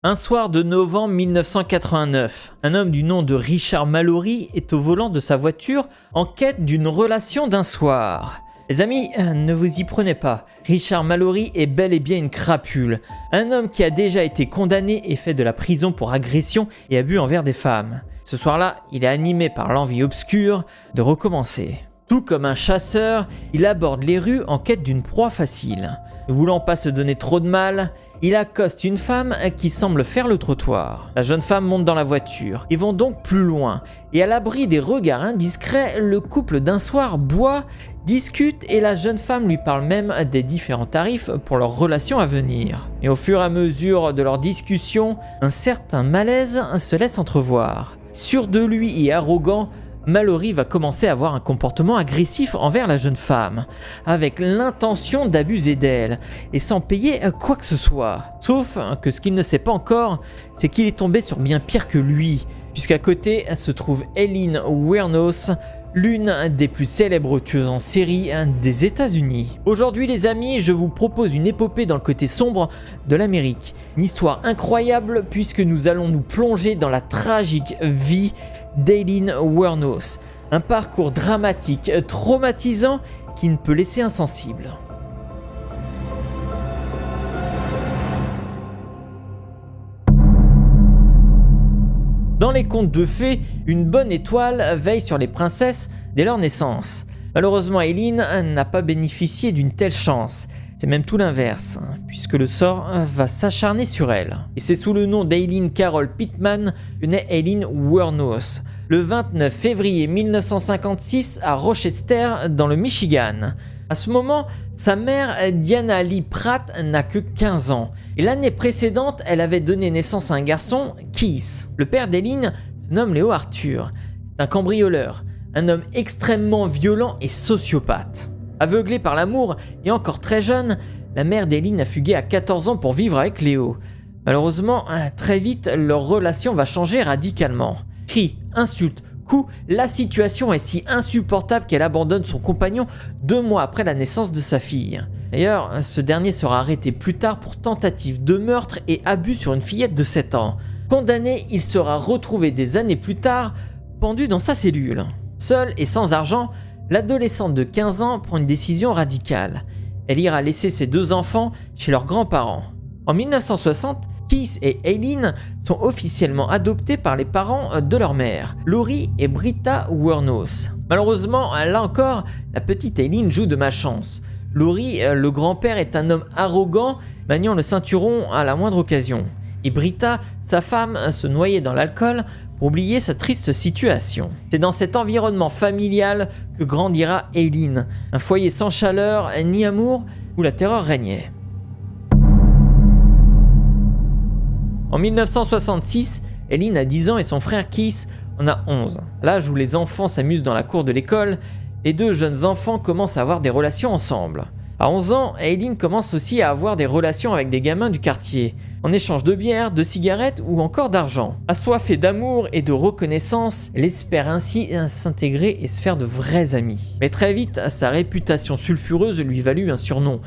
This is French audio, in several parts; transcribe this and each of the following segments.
Un soir de novembre 1989, un homme du nom de Richard Mallory est au volant de sa voiture en quête d'une relation d'un soir. Les amis, ne vous y prenez pas, Richard Mallory est bel et bien une crapule, un homme qui a déjà été condamné et fait de la prison pour agression et abus envers des femmes. Ce soir-là, il est animé par l'envie obscure de recommencer. Tout comme un chasseur, il aborde les rues en quête d'une proie facile. Ne voulant pas se donner trop de mal, il accoste une femme qui semble faire le trottoir. La jeune femme monte dans la voiture. Ils vont donc plus loin. Et à l'abri des regards indiscrets, le couple d'un soir boit, discute et la jeune femme lui parle même des différents tarifs pour leur relation à venir. Et au fur et à mesure de leur discussion, un certain malaise se laisse entrevoir. Sûr de lui et arrogant, Mallory va commencer à avoir un comportement agressif envers la jeune femme, avec l'intention d'abuser d'elle, et sans payer quoi que ce soit. Sauf que ce qu'il ne sait pas encore, c'est qu'il est tombé sur bien pire que lui, puisqu'à côté se trouve Aileen Wuornos, l'une des plus célèbres tueuses en série des États-Unis. Aujourd'hui les amis, je vous propose une épopée dans le côté sombre de l'Amérique. Une histoire incroyable puisque nous allons nous plonger dans la tragique vie d'Aileen Wuornos. Un parcours dramatique, traumatisant qui ne peut laisser insensible. Dans les contes de fées, une bonne étoile veille sur les princesses dès leur naissance. Malheureusement, Aileen n'a pas bénéficié d'une telle chance. C'est même tout l'inverse, puisque le sort va s'acharner sur elle. Et c'est sous le nom d'Aileen Carol Pittman que naît Aileen Wuornos, le 29 février 1956 à Rochester, dans le Michigan. À ce moment, sa mère, Diana Lee Pratt, n'a que 15 ans. Et l'année précédente, elle avait donné naissance à un garçon, Keith. Le père d'Aileen se nomme Léo Arthur. C'est un cambrioleur, un homme extrêmement violent et sociopathe. Aveuglée par l'amour et encore très jeune, la mère d'Aileen a fugué à 14 ans pour vivre avec Léo. Malheureusement, très vite, leur relation va changer radicalement. Cris, insultes, coups, la situation est si insupportable qu'elle abandonne son compagnon 2 mois après la naissance de sa fille. D'ailleurs, ce dernier sera arrêté plus tard pour tentative de meurtre et abus sur une fillette de 7 ans. Condamné, il sera retrouvé des années plus tard, pendu dans sa cellule. Seul et sans argent, l'adolescente de 15 ans prend une décision radicale. Elle ira laisser ses 2 enfants chez leurs grands-parents. En 1960, Keith et Aileen sont officiellement adoptés par les parents de leur mère, Lori et Britta Wuornos. Malheureusement, là encore, la petite Aileen joue de malchance. Lori, le grand-père, est un homme arrogant, maniant le ceinturon à la moindre occasion. Et Britta, sa femme, se noyait dans l'alcool pour oublier sa triste situation. C'est dans cet environnement familial que grandira Aileen, un foyer sans chaleur ni amour où la terreur régnait. En 1966, Aileen a 10 ans et son frère Keith en a 11. À l'âge où les enfants s'amusent dans la cour de l'école, les 2 jeunes enfants commencent à avoir des relations ensemble. À 11 ans, Aileen commence aussi à avoir des relations avec des gamins du quartier, en échange de bière, de cigarettes ou encore d'argent. Assoiffée d'amour et de reconnaissance, elle espère ainsi s'intégrer et se faire de vrais amis. Mais très vite, sa réputation sulfureuse lui valut un surnom,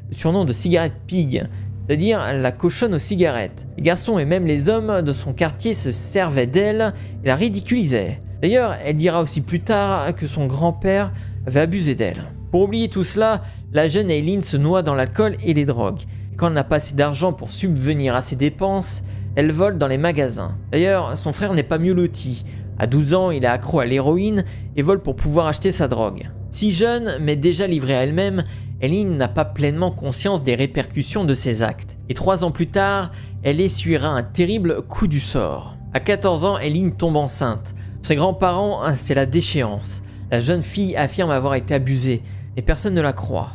le surnom de cigarette pig, c'est-à-dire la cochonne aux cigarettes. Les garçons et même les hommes de son quartier se servaient d'elle et la ridiculisaient. D'ailleurs, elle dira aussi plus tard que son grand-père avait abusé d'elle. Pour oublier tout cela, la jeune Aileen se noie dans l'alcool et les drogues. Et quand elle n'a pas assez d'argent pour subvenir à ses dépenses, elle vole dans les magasins. D'ailleurs, son frère n'est pas mieux loti. À 12 ans, il est accro à l'héroïne et vole pour pouvoir acheter sa drogue. Si jeune, mais déjà livrée à elle-même, Aileen n'a pas pleinement conscience des répercussions de ses actes. Et 3 ans plus tard, elle essuiera un terrible coup du sort. À 14 ans, Aileen tombe enceinte. Ses grands-parents, c'est la déchéance. La jeune fille affirme avoir été abusée, mais personne ne la croit.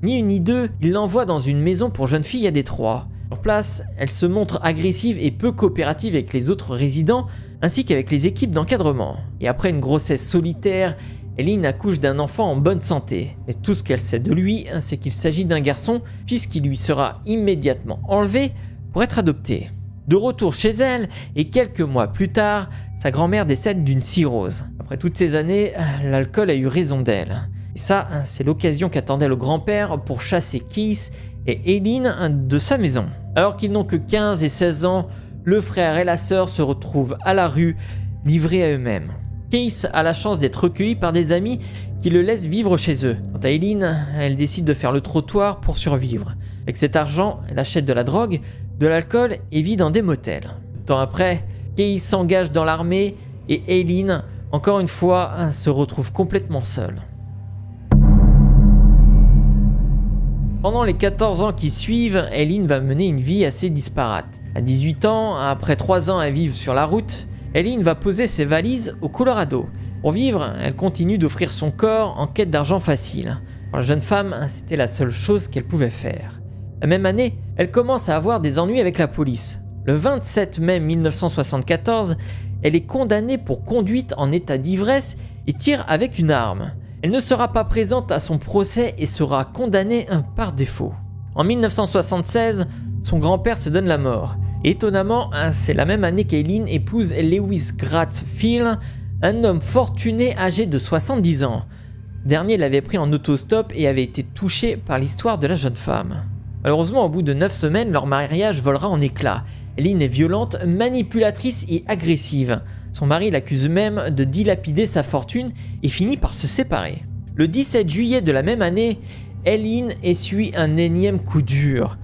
Ni une ni deux, ils l'envoient dans une maison pour jeunes filles à Détroit. Sur place, elle se montre agressive et peu coopérative avec les autres résidents, ainsi qu'avec les équipes d'encadrement. Et après une grossesse solitaire, Aileen accouche d'un enfant en bonne santé. Mais tout ce qu'elle sait de lui, c'est qu'il s'agit d'un garçon, puisqu'il lui sera immédiatement enlevé pour être adopté. De retour chez elle, et quelques mois plus tard, sa grand-mère décède d'une cirrhose. Après toutes ces années, l'alcool a eu raison d'elle. Et ça, c'est l'occasion qu'attendait le grand-père pour chasser Keith et Aileen de sa maison. Alors qu'ils n'ont que 15 et 16 ans, le frère et la sœur se retrouvent à la rue, livrés à eux-mêmes. Case a la chance d'être recueilli par des amis qui le laissent vivre chez eux. Quant à Eileen, elle décide de faire le trottoir pour survivre. Avec cet argent, elle achète de la drogue, de l'alcool et vit dans des motels. Peu de temps après, Case s'engage dans l'armée et Eileen, encore une fois, se retrouve complètement seule. Pendant les 14 ans qui suivent, Eileen va mener une vie assez disparate. À 18 ans, après 3 ans à vivre sur la route, Eileen va poser ses valises au Colorado. Pour vivre, elle continue d'offrir son corps en quête d'argent facile. Pour la jeune femme, c'était la seule chose qu'elle pouvait faire. La même année, elle commence à avoir des ennuis avec la police. Le 27 mai 1974, elle est condamnée pour conduite en état d'ivresse et tir avec une arme. Elle ne sera pas présente à son procès et sera condamnée par défaut. En 1976, son grand-père se donne la mort. Étonnamment, c'est la même année qu'Eileen épouse Lewis Gratz Field, un homme fortuné âgé de 70 ans. Le dernier l'avait pris en autostop et avait été touché par l'histoire de la jeune femme. Malheureusement, au bout de 9 semaines, leur mariage volera en éclats. Eileen est violente, manipulatrice et agressive. Son mari l'accuse même de dilapider sa fortune et finit par se séparer. Le 17 juillet de la même année, Eileen essuie un énième coup dur.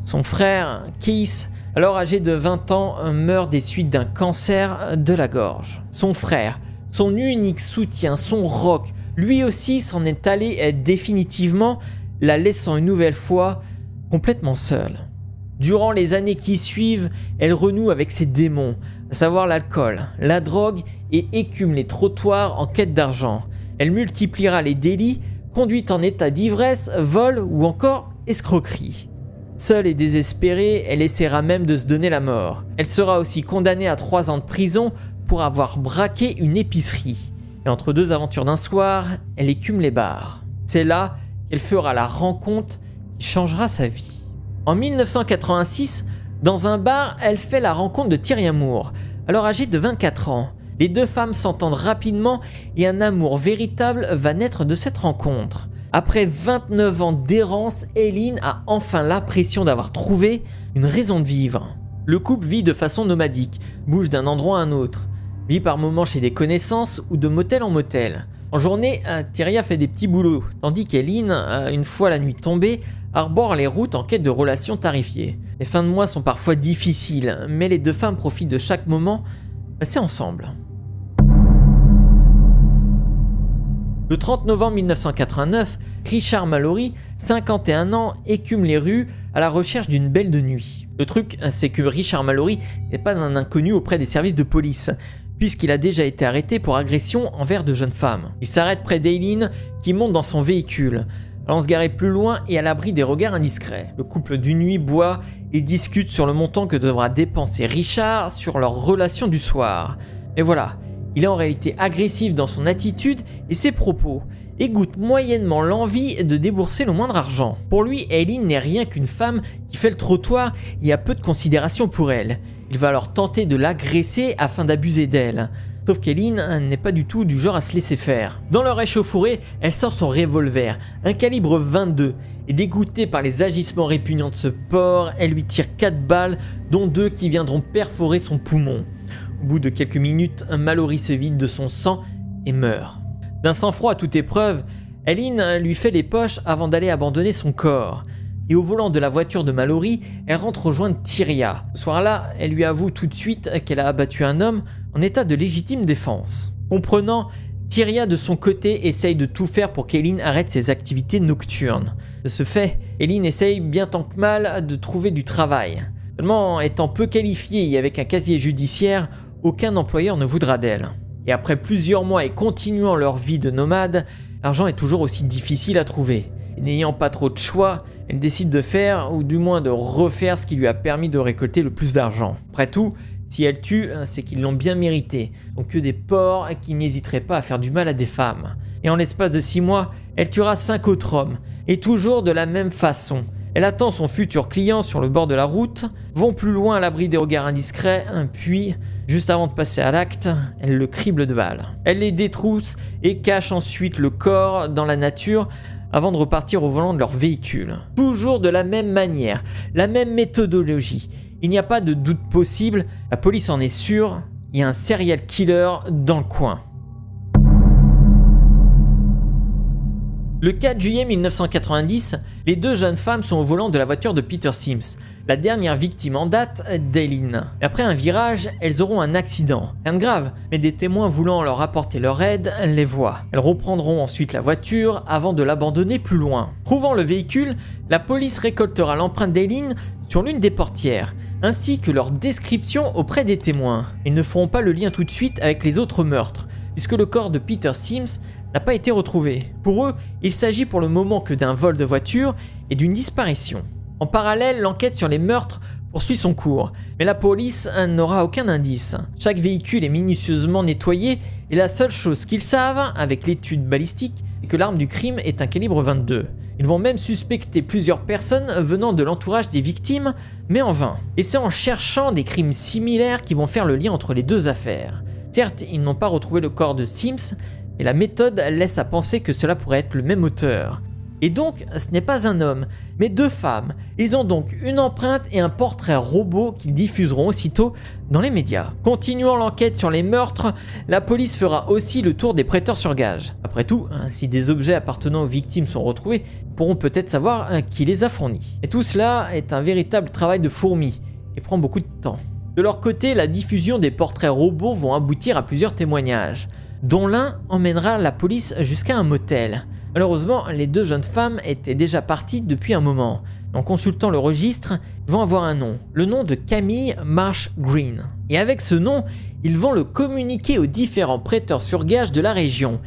Son frère, Keith, alors âgé de 20 ans, meurt des suites d'un cancer de la gorge. Son frère, son unique soutien, son rock, lui aussi s'en est allé définitivement, la laissant une nouvelle fois complètement seule. Durant les années qui suivent, elle renoue avec ses démons, à savoir l'alcool, la drogue et écume les trottoirs en quête d'argent. Elle multipliera les délits, conduite en état d'ivresse, vol ou encore escroquerie. Seule et désespérée, elle essaiera même de se donner la mort. Elle sera aussi condamnée à 3 ans de prison pour avoir braqué une épicerie. Et entre 2 aventures d'un soir, elle écume les bars. C'est là qu'elle fera la rencontre qui changera sa vie. En 1986, dans un bar, elle fait la rencontre de Thierry Amour, alors âgé de 24 ans. Les 2 femmes s'entendent rapidement et un amour véritable va naître de cette rencontre. Après 29 ans d'errance, Eileen a enfin l'impression d'avoir trouvé une raison de vivre. Le couple vit de façon nomadique, bouge d'un endroit à un autre, vit par moments chez des connaissances ou de motel en motel. En journée, Thierry a fait des petits boulots, tandis qu'Eileen, une fois la nuit tombée, arbore les routes en quête de relations tarifiées. Les fins de mois sont parfois difficiles, mais les 2 femmes profitent de chaque moment passé ensemble. Le 30 novembre 1989, Richard Mallory, 51 ans, écume les rues à la recherche d'une belle de nuit. Le truc, c'est que Richard Mallory n'est pas un inconnu auprès des services de police, puisqu'il a déjà été arrêté pour agression envers de jeunes femmes. Il s'arrête près d'Eileen, qui monte dans son véhicule, allant se garer plus loin et à l'abri des regards indiscrets. Le couple d'une nuit boit et discute sur le montant que devra dépenser Richard sur leur relation du soir. Et voilà, il est en réalité agressif dans son attitude et ses propos, et goûte moyennement l'envie de débourser le moindre argent. Pour lui, Eileen n'est rien qu'une femme qui fait le trottoir et a peu de considération pour elle. Il va alors tenter de l'agresser afin d'abuser d'elle. Sauf qu'Eileen n'est pas du tout du genre à se laisser faire. Dans leur échauffourée, elle sort son revolver, un calibre 22, et dégoûtée par les agissements répugnants de ce porc, elle lui tire 4 balles, dont 2 qui viendront perforer son poumon. Au bout de quelques minutes, Mallory se vide de son sang et meurt. D'un sang-froid à toute épreuve, Eileen lui fait les poches avant d'aller abandonner son corps. Et au volant de la voiture de Mallory, elle rentre rejoindre Tyria. Ce soir-là, elle lui avoue tout de suite qu'elle a abattu un homme en état de légitime défense. Comprenant, Tyria de son côté essaye de tout faire pour qu'Eileen arrête ses activités nocturnes. De ce fait, Eileen essaye bien tant que mal de trouver du travail. Seulement, étant peu qualifiée et avec un casier judiciaire, aucun employeur ne voudra d'elle. Et après plusieurs mois et continuant leur vie de nomade, l'argent est toujours aussi difficile à trouver. Et n'ayant pas trop de choix, elle décide de faire, ou du moins de refaire ce qui lui a permis de récolter le plus d'argent. Après tout, si elle tue, c'est qu'ils l'ont bien mérité. Donc que des porcs qui n'hésiteraient pas à faire du mal à des femmes. Et en l'espace de 6 mois, elle tuera 5 autres hommes. Et toujours de la même façon. Elle attend son futur client sur le bord de la route, vont plus loin à l'abri des regards indiscrets, puis, juste avant de passer à l'acte, elle le crible de balles. Elle les détrousse et cache ensuite le corps dans la nature avant de repartir au volant de leur véhicule. Toujours de la même manière, la même méthodologie. Il n'y a pas de doute possible, la police en est sûre, il y a un serial killer dans le coin. Le 4 juillet 1990, les deux jeunes femmes sont au volant de la voiture de Peter Sims. La dernière victime en date, Daylin. Après un virage, elles auront un accident. Rien de grave, mais des témoins voulant leur apporter leur aide les voient. Elles reprendront ensuite la voiture avant de l'abandonner plus loin. Trouvant le véhicule, la police récoltera l'empreinte Daylin sur l'une des portières, ainsi que leur description auprès des témoins. Ils ne feront pas le lien tout de suite avec les autres meurtres, puisque le corps de Peter Sims n'a pas été retrouvé. Pour eux, il s'agit pour le moment que d'un vol de voiture et d'une disparition. En parallèle, l'enquête sur les meurtres poursuit son cours, mais la police n'aura aucun indice. Chaque véhicule est minutieusement nettoyé et la seule chose qu'ils savent, avec l'étude balistique, est que l'arme du crime est un calibre 22. Ils vont même suspecter plusieurs personnes venant de l'entourage des victimes, mais en vain. Et c'est en cherchant des crimes similaires qu'ils vont faire le lien entre les deux affaires. Certes, ils n'ont pas retrouvé le corps de Sims, et la méthode laisse à penser que cela pourrait être le même auteur. Et donc, ce n'est pas un homme, mais deux femmes. Ils ont donc une empreinte et un portrait robot qu'ils diffuseront aussitôt dans les médias. Continuant l'enquête sur les meurtres, la police fera aussi le tour des prêteurs sur gage. Après tout, si des objets appartenant aux victimes sont retrouvés, ils pourront peut-être savoir qui les a fournis. Et tout cela est un véritable travail de fourmi et prend beaucoup de temps. De leur côté, la diffusion des portraits robots vont aboutir à plusieurs témoignages, dont l'un emmènera la police jusqu'à un motel. Malheureusement, les deux jeunes femmes étaient déjà parties depuis un moment. En consultant le registre, ils vont avoir un nom, le nom de Camille Marsh Green. Et avec ce nom, ils vont le communiquer aux différents prêteurs sur gage de la région.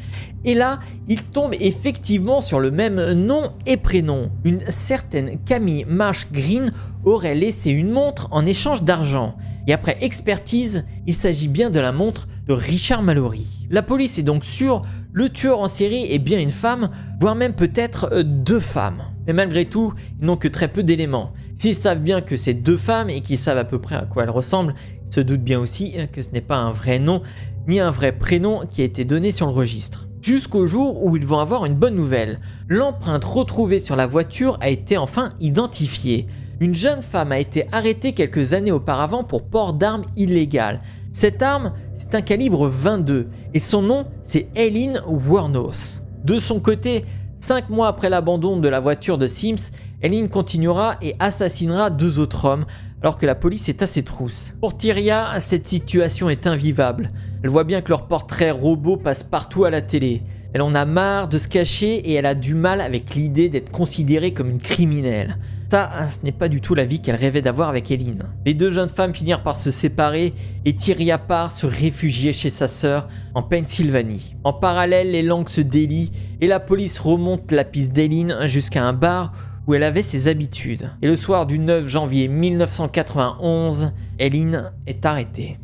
Et là, ils tombent effectivement sur le même nom et prénom. Une certaine Camille Marsh Green aurait laissé une montre en échange d'argent. Et après expertise, il s'agit bien de la montre de Richard Mallory. La police est donc sûre, le tueur en série est bien une femme, voire même peut-être deux femmes. Mais malgré tout, ils n'ont que très peu d'éléments. S'ils savent bien que c'est deux femmes et qu'ils savent à peu près à quoi elles ressemblent, ils se doutent bien aussi que ce n'est pas un vrai nom, ni un vrai prénom qui a été donné sur le registre. Jusqu'au jour où ils vont avoir une bonne nouvelle. L'empreinte retrouvée sur la voiture a été enfin identifiée. Une jeune femme a été arrêtée quelques années auparavant pour port d'armes illégales. Cette arme, c'est un calibre 22 et son nom, c'est Eileen Wuornos. De son côté, 5 mois après l'abandon de la voiture de Sims, Eileen continuera et assassinera deux autres hommes alors que la police est à ses trousses. Pour Tyria, cette situation est invivable. Elle voit bien que leur portrait robot passe partout à la télé. Elle en a marre de se cacher et elle a du mal avec l'idée d'être considérée comme une criminelle. Ça, ce n'est pas du tout la vie qu'elle rêvait d'avoir avec Eileen. Les deux jeunes femmes finirent par se séparer et Tyria part se réfugier chez sa sœur en Pennsylvanie. En parallèle, les langues se délient et la police remonte la piste d'Eileen jusqu'à un bar où elle avait ses habitudes. Et le soir du 9 janvier 1991, Eileen est arrêtée.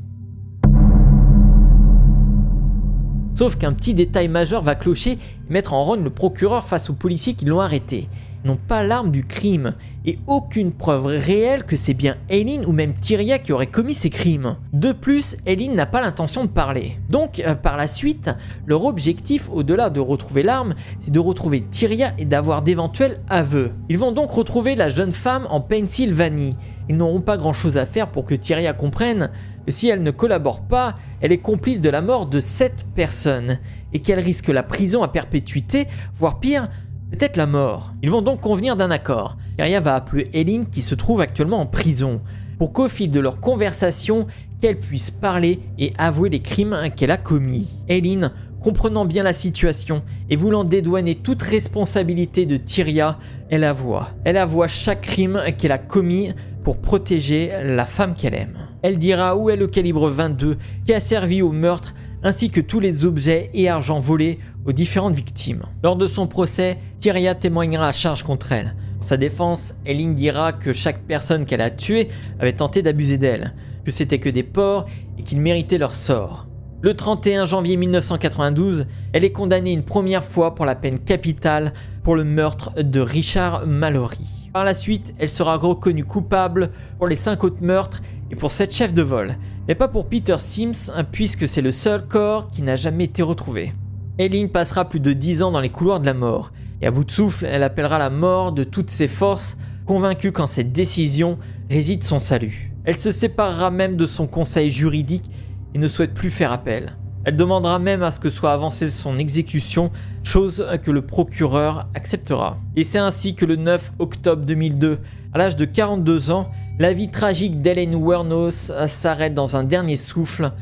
Sauf qu'un petit détail majeur va clocher et mettre en rogne le procureur face aux policiers qui l'ont arrêté. Ils n'ont pas l'arme du crime et aucune preuve réelle que c'est bien Eileen ou même Tyria qui aurait commis ces crimes. De plus, Eileen n'a pas l'intention de parler. Donc, par la suite, leur objectif, au-delà de retrouver l'arme, c'est de retrouver Tyria et d'avoir d'éventuels aveux. Ils vont donc retrouver la jeune femme en Pennsylvanie. Ils n'auront pas grand-chose à faire pour que Tyria comprenne que si elle ne collabore pas, elle est complice de la mort de 7 personnes et qu'elle risque la prison à perpétuité, voire pire, peut-être la mort. Ils vont donc convenir d'un accord. Tyria va appeler Eileen qui se trouve actuellement en prison pour qu'au fil de leur conversation, qu'elle puisse parler et avouer les crimes qu'elle a commis. Eileen, comprenant bien la situation et voulant dédouaner toute responsabilité de Tyria, elle avoua. Elle avoua chaque crime qu'elle a commis pour protéger la femme qu'elle aime. Elle dira où est le calibre 22 qui a servi au meurtre ainsi que tous les objets et argent volés aux différentes victimes. Lors de son procès, Tyria témoignera à charge contre elle. Pour sa défense, Eileen dira que chaque personne qu'elle a tuée avait tenté d'abuser d'elle, que c'était que des porcs et qu'ils méritaient leur sort. Le 31 janvier 1992, elle est condamnée une première fois pour la peine capitale pour le meurtre de Richard Mallory. Par la suite, elle sera reconnue coupable pour les 5 autres meurtres et pour 7 chefs de vol, mais pas pour Peter Sims puisque c'est le seul corps qui n'a jamais été retrouvé. Eileen passera plus de 10 ans dans les couloirs de la mort et à bout de souffle, elle appellera la mort de toutes ses forces, convaincue qu'en cette décision réside son salut. Elle se séparera même de son conseil juridique et ne souhaite plus faire appel. Elle demandera même à ce que soit avancée son exécution, chose que le procureur acceptera. Et c'est ainsi que le 9 octobre 2002, à l'âge de 42 ans, la vie tragique d'Ellen Wuornos s'arrête dans un dernier souffle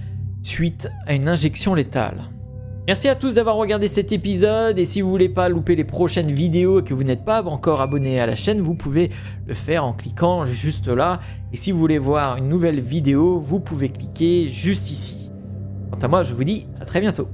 suite à une injection létale. Merci à tous d'avoir regardé cet épisode et si vous voulez pas louper les prochaines vidéos et que vous n'êtes pas encore abonné à la chaîne, vous pouvez le faire en cliquant juste là. Et si vous voulez voir une nouvelle vidéo, vous pouvez cliquer juste ici. Quant à moi, je vous dis à très bientôt.